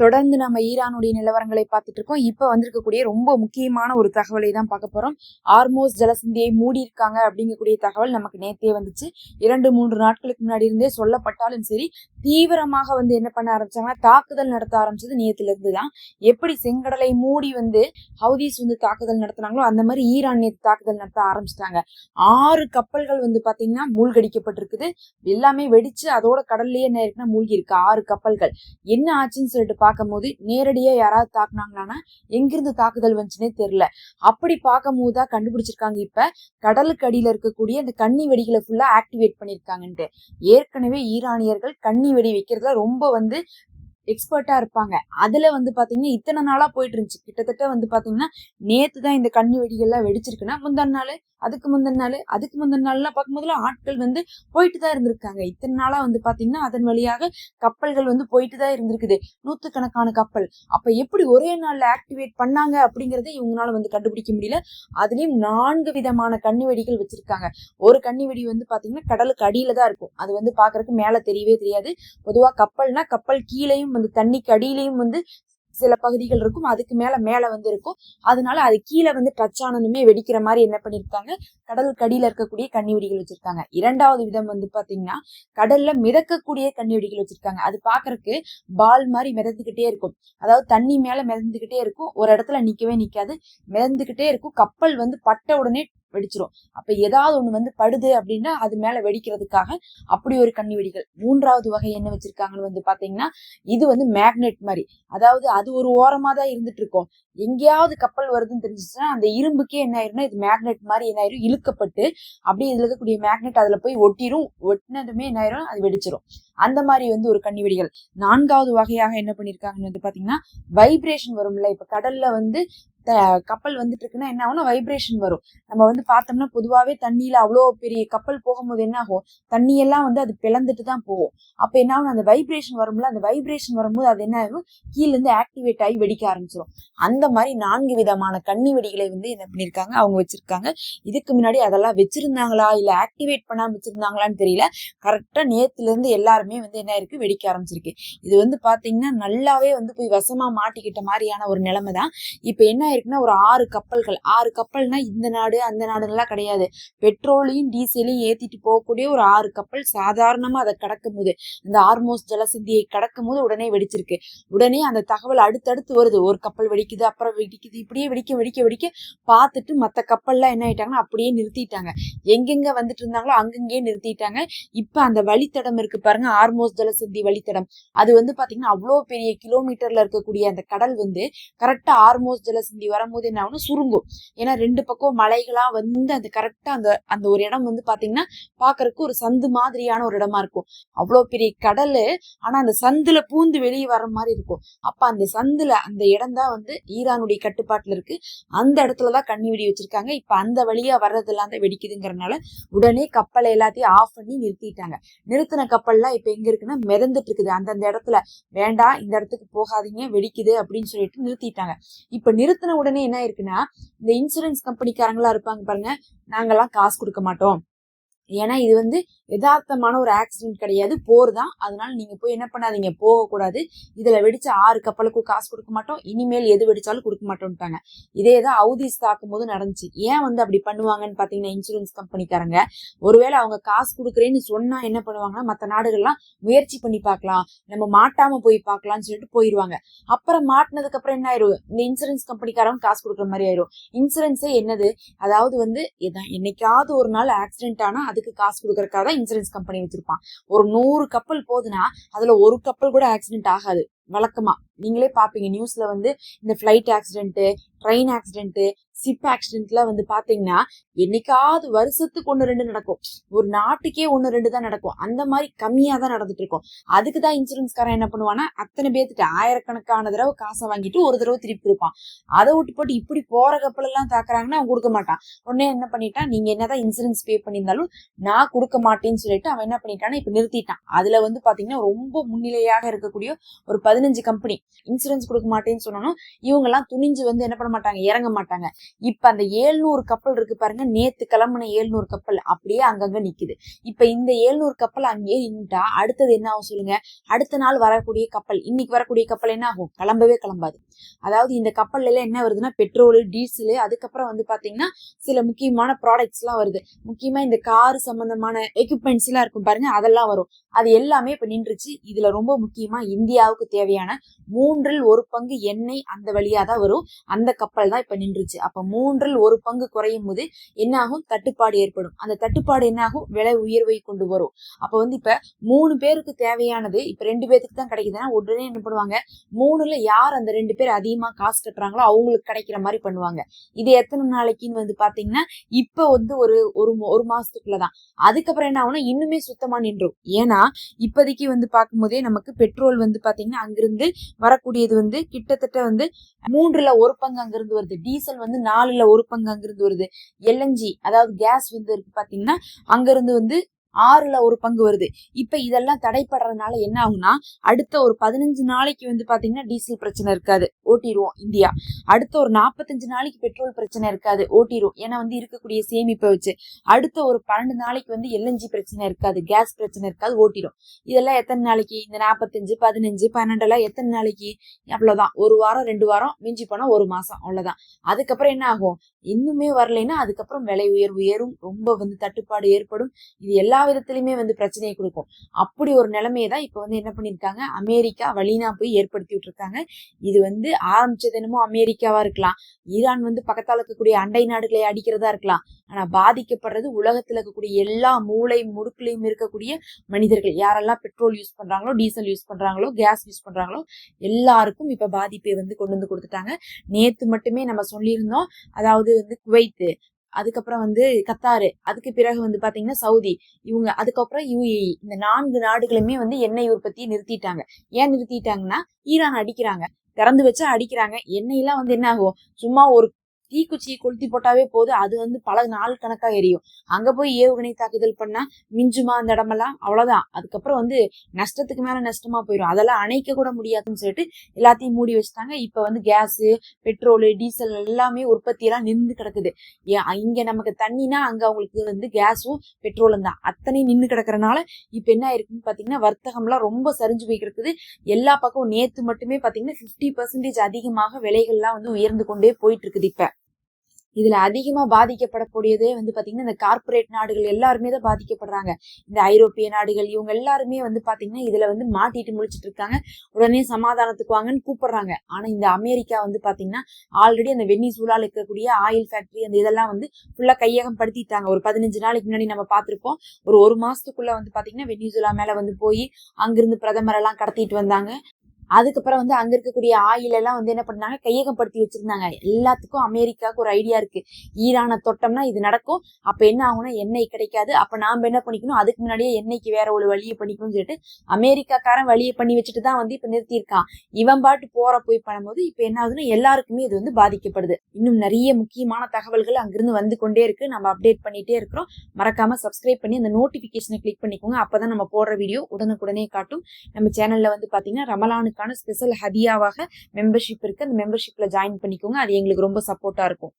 தொடர்ந்து நம்ம ஈரானுடைய நிலவரங்களை பார்த்துட்டு இருக்கோம். இப்ப வந்திருக்கக்கூடிய ரொம்ப முக்கியமான ஒரு தகவலை தான் பார்க்க போறோம். ஆர்மோஸ் ஜலசந்தியை மூடி இருக்காங்க அப்படிங்கக்கூடிய தகவல் நமக்கு நேத்தே வந்துச்சு. 2-3 நாட்களுக்கு முன்னாடி இருந்தே சொல்லப்பட்டாலும் சரி, தீவிரமாக என்ன பண்ண ஆரம்பிச்சாங்கன்னா தாக்குதல் நடத்த ஆரம்பிச்சது நேத்துல இருந்துதான். எப்படி செங்கடலை மூடி ஹவுதீஸ் தாக்குதல் நடத்தினாங்களோ அந்த மாதிரி ஈரான் நேற்று தாக்குதல் நடத்த ஆரம்பிச்சிட்டாங்க. 6 கப்பல்கள் பாத்தீங்கன்னா மூழ்கடிக்கப்பட்டிருக்குது. எல்லாமே வெடிச்சு அதோட கடல்லயே என்ன இருக்குன்னா மூழ்கி இருக்கு 6 கப்பல்கள். என்ன ஆச்சுன்னு சொல்லிட்டு பார்க்கும் போது நேரடியா யாராவது தாக்குனாங்களான்னா எங்கிருந்து தாக்குதல் வந்துச்சுன்னே தெரியல. அப்படி பார்க்கும் போதுதான் கண்டுபிடிச்சிருக்காங்க இப்ப கடலுக்கு அடியில இருக்கக்கூடிய அந்த கன்னி வெடிகளை ஃபுல்லா ஆக்டிவேட் பண்ணிருக்காங்கன்ட்டு. ஏற்கனவே ஈரானியர்கள் கன்னி வெடி வைக்கிறதுல ரொம்ப எக்ஸ்பர்ட்டா இருப்பாங்க. அதுல பாத்தீங்கன்னா இத்தனை நாளா போயிட்டு இருந்துச்சு. கிட்டத்தட்ட பாத்தீங்கன்னா நேத்து தான் இந்த கன்னி வெடிகள்லாம் வெடிச்சிருக்குன்னா முந்தின நாள், அதுக்கு முந்தின நாள்லாம் பார்க்கும்போதுல ஆட்கள் போயிட்டு தான் இருந்திருக்காங்க. இத்தனை நாளா பாத்தீங்கன்னா அதன் வழியாக கப்பல்கள் போயிட்டு தான் இருந்திருக்குது, நூத்துக்கணக்கான கப்பல். அப்ப எப்படி ஒரே நாள்ல ஆக்டிவேட் பண்ணாங்க அப்படிங்கறத இவங்களால கண்டுபிடிக்க முடியல. அதுலயும் 4 விதமான கன்னி வெடிகள் வச்சிருக்காங்க. ஒரு கன்னி வெடி பாத்தீங்கன்னா கடலுக்கு அடியில தான் இருக்கும். அது பாக்குறதுக்கு மேல தெரியவே தெரியாது. பொதுவா கப்பல்னா கப்பல் கீழையும் தண்ணிக்கு அடியிலையும் சில பகுதிகள் இருக்கும், அதுக்கு மேல இருக்கும். அதனால அது கீழே டச் ஆனதுமே வெடிக்கிற மாதிரி என்ன பண்ணிருக்காங்க, கடலுக்கு அடியில இருக்கக்கூடிய கன்னி வெடிகள் வச்சிருக்காங்க. 2வது விதம் பாத்தீங்கன்னா கடல்ல மிதக்கக்கூடிய கன்னி வெடிகள் வச்சிருக்காங்க. அது பாக்குறதுக்கு பால் மாதிரி மிதந்துகிட்டே இருக்கும். அதாவது தண்ணி மேல மிதந்துகிட்டே இருக்கும், ஒரு இடத்துல நிக்கவே நிக்காது, மிதந்துகிட்டே இருக்கும். கப்பல் பட்ட உடனே வெடிச்சிரும். அப்ப ஏதாவது ஒண்ணு படுது அப்படின்னா அது மேல வெடிக்கிறதுக்காக அப்படி ஒரு கன்னி வெடிகள். 3வது வகை என்ன வச்சிருக்காங்கன்னு பாத்தீங்கன்னா இது மேக்னெட் மாதிரி. அதாவது அது ஒரு ஓரமா தான் இருந்துட்டு இருக்கும். எங்கேயாவது கப்பல் வருதுன்னு தெரிஞ்சிச்சுன்னா அந்த இரும்புக்கே என்ன ஆயிரும்னா இது மேக்னெட் மாதிரி என்ன ஆயிரும், இழுக்கப்பட்டு அப்படியே இதுல இருக்கக்கூடிய மேக்னெட் அதுல போய் ஒட்டிரும். ஒட்டினதுமே என்ன ஆயிரும், அது வெடிச்சிரும். அந்த மாதிரி ஒரு கன்னி வெடிகள். 4வது வகையாக என்ன பண்ணிருக்காங்கன்னு பாத்தீங்கன்னா வைப்ரேஷன் வரும்ல. இப்ப கடல்ல கப்பல் இருக்குன்னா என்ன ஆகும்னா வைப்ரேஷன் வரும். நம்ம பார்த்தோம்னா பொதுவாவே தண்ணியில அவ்வளோ பெரிய கப்பல் போகும்போது என்ன ஆகும், தண்ணி எல்லாம் அது பிளந்துட்டு தான் போகும். அப்ப என்ன ஆகும், அந்த வைப்ரேஷன் வரும்ல, அந்த வைப்ரேஷன் வரும்போது அது என்ன ஆகும், கீழ இருந்து ஆக்டிவேட் ஆகி வெடிக்க ஆரம்பிச்சிடும். அந்த மாதிரி 4 விதமான கன்னி வெடிகளை என்ன பண்ணிருக்காங்க, அவங்க வச்சிருக்காங்க. இதுக்கு முன்னாடி அதெல்லாம் வச்சிருந்தாங்களா இல்ல ஆக்டிவேட் பண்ணாம வச்சிருந்தாங்களான்னு தெரியல. கரெக்டா நேத்துல இருந்து எல்லாருமே என்ன இருக்கு, வெடிக்க ஆரம்பிச்சிருக்கு. இது பாத்தீங்கன்னா நல்லாவே போய் வசமா மாட்டிக்கிட்ட மாதிரியான ஒரு நிலைமை தான். இப்ப என்ன இருக்குன்னா ஒரு 6 கப்பல்னா இந்த நாடு அந்த நாடுலாம் கிடையாது. பெட்ரோலையும் டீசலையும் ஏத்திட்டு போகக்கூடிய ஒரு 6 கப்பல் சாதாரணமா அதை கடக்கும் போது, இந்த ஆர்மோஸ் ஜலசந்தியை கடக்கும் போது உடனே வெடிச்சிருக்கு. உடனே அந்த தகவல் அடுத்தடுத்து வருது. ஒரு கப்பல் வெடிக்குது, அப்புறம் வெடிக்குது, இப்படியே வெடிக்க பார்த்துட்டு மத்த கப்பல்லாம் என்ன ஆயிட்டாங்கன்னா அப்படியே நிறுத்திட்டாங்க. எங்கெங்க இருந்தாங்களோ அங்கங்கே நிறுத்திட்டாங்க. இப்ப அந்த வழித்தடம் இருக்கு பாருங்க, ஆர்மோஸ் ஜலசந்தி வழித்தடம். அது பாத்தீங்கன்னா அவ்வளவு பெரிய கிலோமீட்டர்ல இருக்கக்கூடிய அந்த கடல் கரெக்டா ஆர்மோஸ் ஜலசந்தி வரும்போது என்ன ஆகும், சுருங்கும். ஏன்னா 2 பக்கம் மலைகளா அந்த கரெக்டா அந்த ஒரு இடம் பாத்தீங்கன்னா பாக்குறதுக்கு ஒரு சந்து மாதிரியான ஒரு இடமா இருக்கும். அவ்வளவு பெரிய கடல், ஆனா அந்த சந்துல பூந்து வெளியே வர்ற மாதிரி இருக்கும். அப்ப அந்த சந்துல அந்த இடம் தான் ஈரானுடைய கட்டுப்பாட்டுல இருக்கு. அந்த இடத்துலதான் கன்னி வெடி வச்சிருக்காங்க. இப்ப அந்த வழியா வர்றதெல்லாம் தான் வெடிக்குதுங்கிறதுனால உடனே கப்பலை எல்லாத்தையும் ஆஃப் பண்ணி நிறுத்திட்டாங்க. நிறுத்தின கப்பல்லாம் இப்ப எங்க இருக்குன்னா மிதந்துட்டு இருக்குது. அந்தந்த இடத்துல வேண்டாம், இந்த இடத்துக்கு போகாதீங்க, வெடிக்குது அப்படின்னு சொல்லிட்டு நிறுத்திட்டாங்க. இப்ப நிறுத்தின உடனே என்ன இருக்குன்னா இந்த இன்சூரன்ஸ் கம்பெனிக்காரங்களா இருப்பாங்க பாருங்க, நாங்கெல்லாம் காசு கொடுக்க மாட்டோம், ஏன்னா இது யதார்த்தமான ஒரு ஆக்சிடென்ட் கிடையாது, போர் தான். அதனால நீங்க போய் என்ன பண்ணாதீங்க, போகக்கூடாது. இதுல வெடிச்ச 6 கப்பலுக்கும் காசு கொடுக்க மாட்டோம், இனிமேல் எது வெடிச்சாலும் கொடுக்க மாட்டோம்ட்டாங்க. இதேதான் ஹவுதீஸ் தாக்கும் போது நடந்துச்சு. ஏன் அப்படி பண்ணுவாங்கன்னு பாத்தீங்கன்னா இன்சூரன்ஸ் கம்பெனிக்காரங்க ஒருவேளை அவங்க காசு கொடுக்குறேன்னு சொன்னா என்ன பண்ணுவாங்கன்னா மத்த நாடுகள்லாம் முயற்சி பண்ணி பார்க்கலாம், நம்ம மாட்டாம போய் பார்க்கலாம்னு சொல்லிட்டு போயிருவாங்க. அப்புறம் மாட்டினதுக்கு அப்புறம் என்ன ஆயிரும், இந்த இன்சூரன்ஸ் கம்பெனிக்காரங்க காசு கொடுக்குற மாதிரி ஆயிரும். இன்சூரன்ஸே என்னது, அதாவது என்னைக்காவது ஒரு நாள் ஆக்சிடென்ட் ஆனா அதுக்கு காசு கொடுக்கறதுக்காக தான் இன்சூரன்ஸ் கம்பெனி வச்சிருப்பான். ஒரு 100 கப்பல் போகுதுன்னா அதுல ஒரு கப்பல் கூட ஆக்சிடென்ட் ஆகாது. வழக்கமா நீங்களே பாப்பீங்க நியூஸ்ல இந்த flight accident, train accident, ship ஆக்சிடென்ட்லாம் பாத்தீங்கன்னா என்னைக்காவது வருஷத்துக்கு 1-2 நடக்கும். ஒரு நாட்டுக்கே 1-2 தான் நடக்கும். அந்த மாதிரி கம்மியா தான் நடந்துட்டு இருக்கும். அதுக்குதான் இன்சூரன்ஸ்காரன் என்ன பண்ணுவானா அத்தனை பேர்த்துட்டு ஆயிரக்கணக்கான தடவை காசை வாங்கிட்டு ஒரு தடவை திருப்பி கொடுப்பான். அதை விட்டு போட்டு இப்படி போற கப்பல் எல்லாம் தாக்குறாங்கன்னா அவன் கொடுக்க மாட்டான். உடனே என்ன பண்ணிட்டான், நீங்க என்னதான் இன்சூரன்ஸ் பே பண்ணியிருந்தாலும் நான் கொடுக்க மாட்டேன்னு சொல்லிட்டு அவன் என்ன பண்ணிட்டான்னா இப்ப நிறுத்திட்டான். அதுல பாத்தீங்கன்னா ரொம்ப முன்னிலையாக இருக்கக்கூடிய ஒரு 15 கம்பெனி இன்சூரன்ஸ் கொடுக்க மாட்டேன்னு சொன்னாலும் இவங்க எல்லாம் துணிஞ்சு வந்து என்ன பண்ண மாட்டாங்க, இறங்க மாட்டாங்க. இப்ப அந்த 700 கப்பல் இருக்கு பாருங்க, நேத்து கிளம்புன 700 கப்பல் அப்படியே அங்கங்க நிக்குது. இப்ப இந்த 700 கப்பல் அங்கேயே நின்றுட்டா அடுத்தது என்ன ஆகும் சொல்லுங்க? அடுத்த நாள் வரக்கூடிய கப்பல், இன்னைக்கு வரக்கூடிய கப்பல் என்ன ஆகும்? கிளம்பவே கிளம்பாது. அதாவது இந்த கப்பல்ல எல்லாம் என்ன வருதுன்னா பெட்ரோல், டீசல், அதுக்கப்புறம் வந்து பாத்தீங்கன்னா சில முக்கியமான ப்ராடக்ட்ஸ் எல்லாம் வருது. முக்கியமா இந்த கார் சம்பந்தமான எக்யூப்மெண்ட்ஸ் எல்லாம் இருக்கும் பாருங்க, அதெல்லாம் வரும். அது எல்லாமே இப்ப நின்றுச்சு. இதுல ரொம்ப முக்கியமா இந்தியாவுக்கு தேவையான 1/3 எண்ணெய் அந்த வழியா தான் வரும். அந்த கப்பல் தான் இப்ப நின்றுச்சு. அப்ப 1/3 குறையும் போது என்ன ஆகும்? தட்டுப்பாடு ஏற்படும். அந்த தட்டுப்பாடு என்ன ஆகும்? விலை உயர்வை கொண்டு வரும். அப்ப வந்து இப்ப 3 பேருக்கு தேவையானது இப்ப 2 பேருக்கு தான் கிடைக்குதுன்னா உடனே என்ன பண்ணுவாங்க, 3ல யார் அந்த 2 பேர் அதிகமா காசு கட்டுறாங்களோ அவங்களுக்கு கிடைக்கிற மாதிரி பண்ணுவாங்க. இது எத்தனை நாளைக்குன்னு வந்து பாத்தீங்கன்னா இப்ப வந்து ஒரு மாசத்துக்குள்ளதான். அதுக்கப்புறம் என்ன ஆகும்னா இன்னுமே சுத்தமா நின்றும். ஏன்னா இப்போதைக்கு வந்து பார்க்கும்போதே நமக்கு பெட்ரோல் வந்து பாத்தீங்கன்னா அங்கிருந்து வரக்கூடியது வந்து கிட்டத்தட்ட வந்து 1/3 அங்கிருந்து வருது. டீசல் வந்து 4/1 அங்கிருந்து வருது. எல்என்ஜி அதாவது கேஸ் வந்து இருக்கு பாத்தீங்கன்னா அங்கிருந்து வந்து 6/1 வருது. இப்ப இதெல்லாம் தடைப்படுறதுனால என்ன ஆகும்னா அடுத்த ஒரு 15 நாளைக்கு வந்து பாத்தீங்கன்னா டீசல் பிரச்சனை இருக்காது, ஓட்டிடுவோம் இந்தியா. அடுத்த ஒரு 45 நாளைக்கு பெட்ரோல் பிரச்சனை இருக்காது, ஓட்டிடுவோம். ஏன்னா வந்து இருக்கக்கூடிய சேமிப்பை வச்சு. அடுத்த ஒரு 12 நாளைக்கு வந்து எல்என்ஜி பிரச்சனை இருக்காது, கேஸ் பிரச்சனை இருக்காது, ஓட்டிடும். இதெல்லாம் எத்தனை நாளைக்கு? இந்த 45, 15, 12 எல்லாம் எத்தனை நாளைக்கு? அவ்வளவுதான், ஒரு வாரம் 2 வாரம், மிஞ்சி போனா ஒரு மாசம், அவ்வளவுதான். அதுக்கப்புறம் என்ன ஆகும்? இன்னுமே வரலைன்னா அதுக்கப்புறம் விலை உயர்வு ஏறும், ரொம்ப வந்து தட்டுப்பாடு ஏற்படும். இது எல்லா விதத்திலுமே வந்து பிரச்சனையை கொடுக்கும். அப்படி ஒரு நிலைமையை தான் இப்ப வந்து என்ன பண்ணிருக்காங்க, அமெரிக்கா வழினா போய் ஏற்படுத்தி விட்டுருக்காங்க. இது வந்து ஆரம்பிச்சது என்னமோ அமெரிக்காவா இருக்கலாம், ஈரான் வந்து பக்கத்தால் இருக்கக்கூடிய அண்டை நாடுகளை அடிக்கிறதா இருக்கலாம். ஆனா பாதிக்கப்படுறது உலகத்துல இருக்கக்கூடிய எல்லா மூளை முடுக்குலையும் இருக்கக்கூடிய மனிதர்கள். யாரெல்லாம் பெட்ரோல் யூஸ் பண்றாங்களோ, டீசல் யூஸ் பண்றாங்களோ, கேஸ் யூஸ் பண்றாங்களோ எல்லாருக்கும் இப்ப பாதிப்பை வந்து கொண்டு வந்து கொடுத்துட்டாங்க. நேத்து மட்டுமே நம்ம சொல்லியிருந்தோம், அதாவது வந்து குவைத்து, அதுக்கப்புறம் வந்து கத்தாரு, அதுக்கு பிறகு வந்து பாத்தீங்கன்னா சவுதி, இவங்க, அதுக்கப்புறம் யுஏஇ, இந்த 4 நாடுகளுமே வந்து எண்ணெய் உற்பத்தியை நிறுத்திட்டாங்க. ஏன் நிறுத்திட்டாங்கன்னா ஈரான் அடிக்கிறாங்க, திறந்து வச்சா அடிக்கிறாங்க. எண்ணெய் எல்லாம் வந்து என்ன ஆகும், சும்மா ஒரு தீக்குச்சியை கொளுத்தி போட்டாவே போது, அது வந்து பல நாள் கணக்கா எரியும். அங்க போய் ஏவுகணை தாக்குதல் பண்ணா மிஞ்சுமா அந்த இடமெல்லாம்? அவ்வளவுதான். அதுக்கப்புறம் வந்து நஷ்டத்துக்கு மேல நஷ்டமா போயிடும். அதெல்லாம் அணைக்க கூட முடியாதுன்னு சொல்லிட்டு எல்லாத்தையும் மூடி வச்சுட்டாங்க. இப்ப வந்து கேஸ், பெட்ரோல், டீசல் எல்லாமே உற்பத்தி எல்லாம் நின்று கிடக்குது. இங்க நமக்கு தண்ணினா அங்க அவங்களுக்கு வந்து கேஸும் பெட்ரோலும் தான். அத்தனை நின்று கிடக்குறதுனால இப்ப என்ன இருக்குன்னு பாத்தீங்கன்னா வர்த்தகம்லாம் ரொம்ப சரிஞ்சு போய் கிடக்குது. எல்லா பக்கமும் நேத்து மட்டுமே பாத்தீங்கன்னா 50% அதிகமாக விலைகள்லாம் வந்து உயர்ந்து கொண்டே போயிட்டு இருக்குது. இப்ப இதுல அதிகமா பாதிக்கப்படக்கூடியதே வந்து பாத்தீங்கன்னா இந்த கார்பரேட் நாடுகள் எல்லாருமே தான் பாதிக்கப்படுறாங்க. இந்த ஐரோப்பிய நாடுகள் இவங்க எல்லாருமே வந்து பாத்தீங்கன்னா இதுல வந்து மாட்டிட்டு முழிச்சிட்டு இருக்காங்க. உடனே சமாதானத்துக்கு வாங்கன்னு கூப்பிடுறாங்க. ஆனா இந்த அமெரிக்கா வந்து பாத்தீங்கன்னா ஆல்ரெடி அந்த வெனிசுலால இருக்கக்கூடிய ஆயில் ஃபேக்டரி அந்த இதெல்லாம் வந்து ஃபுல்லா கையகம் படுத்திட்டாங்க. ஒரு 15 நாளைக்கு முன்னாடி நம்ம பார்த்திருப்போம். ஒரு மாசத்துக்குள்ள வந்து பாத்தீங்கன்னா வெனிசுலா மேல வந்து போய் அங்கிருந்து பிரதமர் எல்லாம் கடத்திட்டு வந்தாங்க. அதுக்கப்புறம் வந்து அங்க இருக்கக்கூடிய ஆயில் எல்லாம் வந்து என்ன பண்ணாங்க, கையகப்படுத்தி வச்சிருந்தாங்க. எல்லாத்துக்கும் அமெரிக்காவுக்கு ஒரு ஐடியா இருக்கு, ஈரானை தொட்டோம்னா இது நடக்கும், அப்ப என்ன ஆகும்னா எண்ணெய் கிடைக்காது, அப்ப நாம என்ன பண்ணிக்கணும், அதுக்கு முன்னாடியே எண்ணெய்க்கு வேற ஒரு வழியை பண்ணிக்கணும்னு சொல்லிட்டு அமெரிக்காக்காரன் வழியை பண்ணி வச்சுட்டு தான் வந்து இப்ப நிறுத்தியிருக்கான். இவன் பாட்டு போய் பண்ணும்போது இப்ப என்ன ஆகுதுன்னா எல்லாருக்குமே இது வந்து பாதிக்கப்படுது. இன்னும் நிறைய முக்கியமான தகவல்கள் அங்கிருந்து வந்து கொண்டே இருக்கு, நம்ம அப்டேட் பண்ணிட்டே இருக்கிறோம். மறக்காம சப்ஸ்கிரைப் பண்ணி அந்த நோட்டிபிகேஷனை கிளிக் பண்ணிக்கோங்க. அப்பதான் நம்ம போடுற வீடியோ உடனுக்குடனே காட்டும். நம்ம சேனல்ல வந்து பாத்தீங்கன்னா ரமலானுக்கான ஸ்பெஷல் ஹதியாவாக மெம்பர்ஷிப் இருக்கு, அந்த மெம்பர்ஷிப்ல ஜாயின் பண்ணிக்கோங்க. அது எங்களுக்கு ரொம்ப சப்போர்ட்டா இருக்கும்.